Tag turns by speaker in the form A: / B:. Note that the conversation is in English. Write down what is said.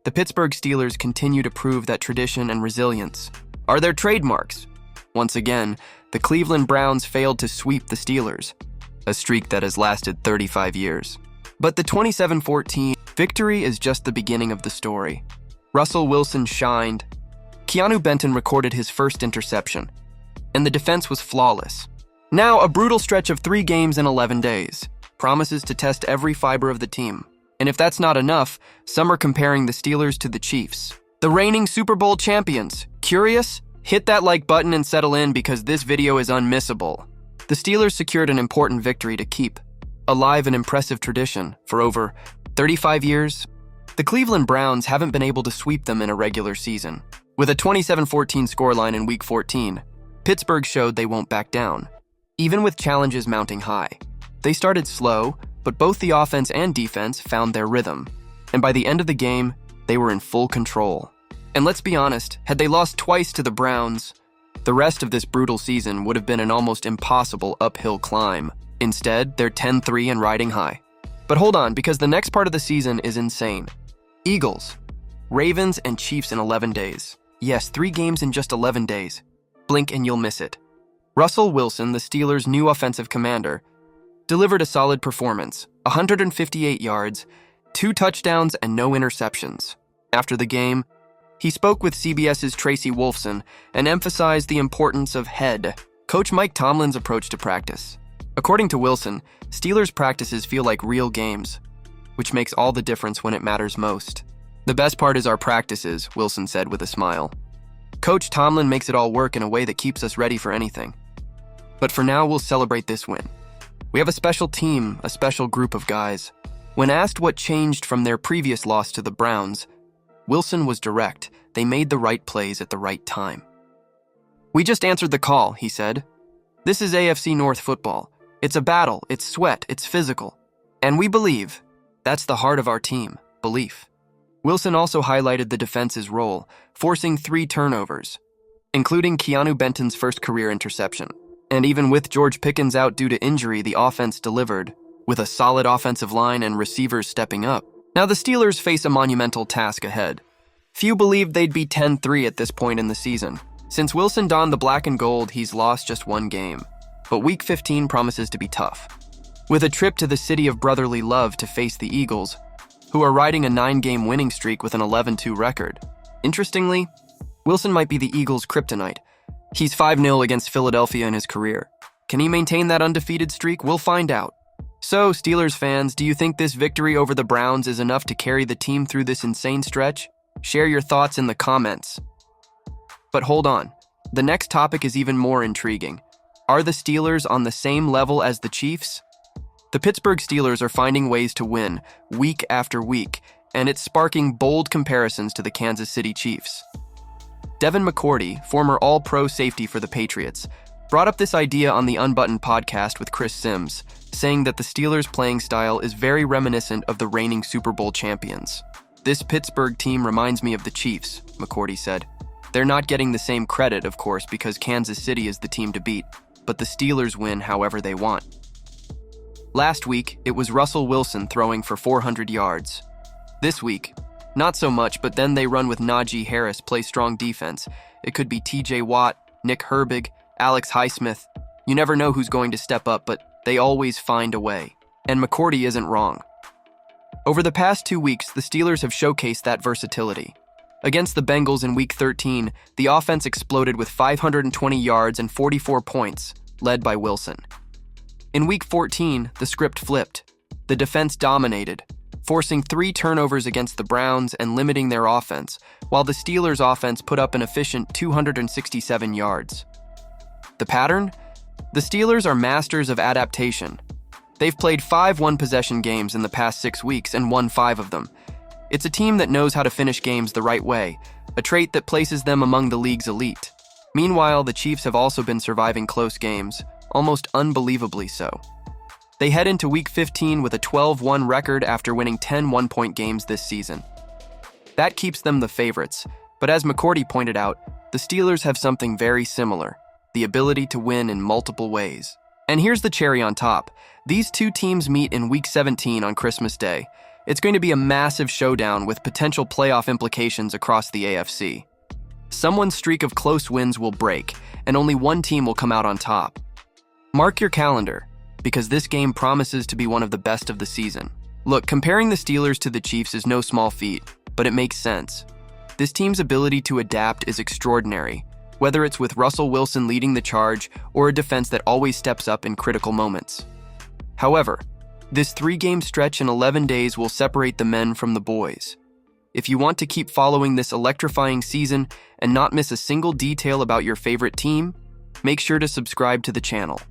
A: The Pittsburgh Steelers continue to prove that tradition and resilience are their trademarks. Once again, the Cleveland Browns failed to sweep the Steelers, a streak that has lasted 35 years. But the 27-14 victory is just the beginning of the story. Russell Wilson shined, Keanu Benton recorded his first interception, and the defense was flawless. Now, a brutal stretch of 3 games in 11 days promises to test every fiber of the team. And if that's not enough, some are comparing the Steelers to the Chiefs, the reigning Super Bowl champions. Curious? Hit that like button and settle in because this video is unmissable. The Steelers secured an important victory to keep alive an impressive tradition for over 35 years. The Cleveland Browns haven't been able to sweep them in a regular season. With a 27-14 scoreline in Week 14, Pittsburgh showed they won't back down, even with challenges mounting high. They started slow, but both the offense and defense found their rhythm, and by the end of the game, they were in full control. And let's be honest, had they lost twice to the Browns, the rest of this brutal season would have been an almost impossible uphill climb. Instead, they're 10-3 and riding high. But hold on, because the next part of the season is insane. Eagles, Ravens, and Chiefs in 11 days. Yes, 3 games in just 11 days. Blink and you'll miss it. Russell Wilson, the Steelers' new offensive commander, delivered a solid performance, 158 yards, 2 touchdowns, and no interceptions. After the game, he spoke with CBS's Tracy Wolfson and emphasized the importance of head coach Mike Tomlin's approach to practice. According to Wilson, Steelers practices feel like real games, which makes all the difference when it matters most. The best part is our practices, Wilson said with a smile. Coach Tomlin makes it all work in a way that keeps us ready for anything. But for now, we'll celebrate this win. We have a special team, a special group of guys. When asked what changed from their previous loss to the Browns, Wilson was direct. They made the right plays at the right time. We just answered the call, he said. This is AFC North football. It's a battle, it's sweat, it's physical. And we believe. That's the heart of our team, belief. Wilson also highlighted the defense's role, forcing 3 turnovers, including Keanu Benton's first career interception. And even with George Pickens out due to injury, the offense delivered, with a solid offensive line and receivers stepping up. Now the Steelers face a monumental task ahead. Few believed they'd be 10-3 at this point in the season. Since Wilson donned the black and gold, he's lost just 1 game. But Week 15 promises to be tough, with a trip to the city of brotherly love to face the Eagles, who are riding a 9-game winning streak with an 11-2 record. Interestingly, Wilson might be the Eagles' kryptonite. He's 5-0 against Philadelphia in his career. Can he maintain that undefeated streak? We'll find out. So, Steelers fans, do you think this victory over the Browns is enough to carry the team through this insane stretch? Share your thoughts in the comments. But hold on, the next topic is even more intriguing. Are the Steelers on the same level as the Chiefs? The Pittsburgh Steelers are finding ways to win week after week, and it's sparking bold comparisons to the Kansas City Chiefs. Devin McCourty, former All-Pro safety for the Patriots, brought up this idea on the Unbuttoned podcast with Chris Sims, saying that the Steelers' playing style is very reminiscent of the reigning Super Bowl champions. This Pittsburgh team reminds me of the Chiefs, McCourty said. They're not getting the same credit, of course, because Kansas City is the team to beat, but the Steelers win however they want. Last week, it was Russell Wilson throwing for 400 yards. This week, not so much, but then they run with Najee Harris, play strong defense. It could be TJ Watt, Nick Herbig, Alex Highsmith. You never know who's going to step up, but they always find a way. And McCourty isn't wrong. Over the past 2 weeks, the Steelers have showcased that versatility. Against the Bengals in Week 13, the offense exploded with 520 yards and 44 points, led by Wilson. In Week 14, the script flipped. The defense dominated, forcing 3 turnovers against the Browns and limiting their offense, while the Steelers' offense put up an efficient 267 yards. The pattern? The Steelers are masters of adaptation. They've played 5 one-possession games in the past 6 weeks and won 5 of them. It's a team that knows how to finish games the right way, a trait that places them among the league's elite. Meanwhile, the Chiefs have also been surviving close games, almost unbelievably so. They head into Week 15 with a 12-1 record after winning 10 one-point games this season. That keeps them the favorites, but as McCourty pointed out, the Steelers have something very similar, the ability to win in multiple ways. And here's the cherry on top. These 2 teams meet in Week 17 on Christmas Day, It's going to be a massive showdown with potential playoff implications across the AFC. Someone's streak of close wins will break, and only one team will come out on top. Mark your calendar, because this game promises to be one of the best of the season. Look, comparing the Steelers to the Chiefs is no small feat, but it makes sense. This team's ability to adapt is extraordinary, whether it's with Russell Wilson leading the charge or a defense that always steps up in critical moments. However, this 3-game stretch in 11 days will separate the men from the boys. If you want to keep following this electrifying season and not miss a single detail about your favorite team, make sure to subscribe to the channel.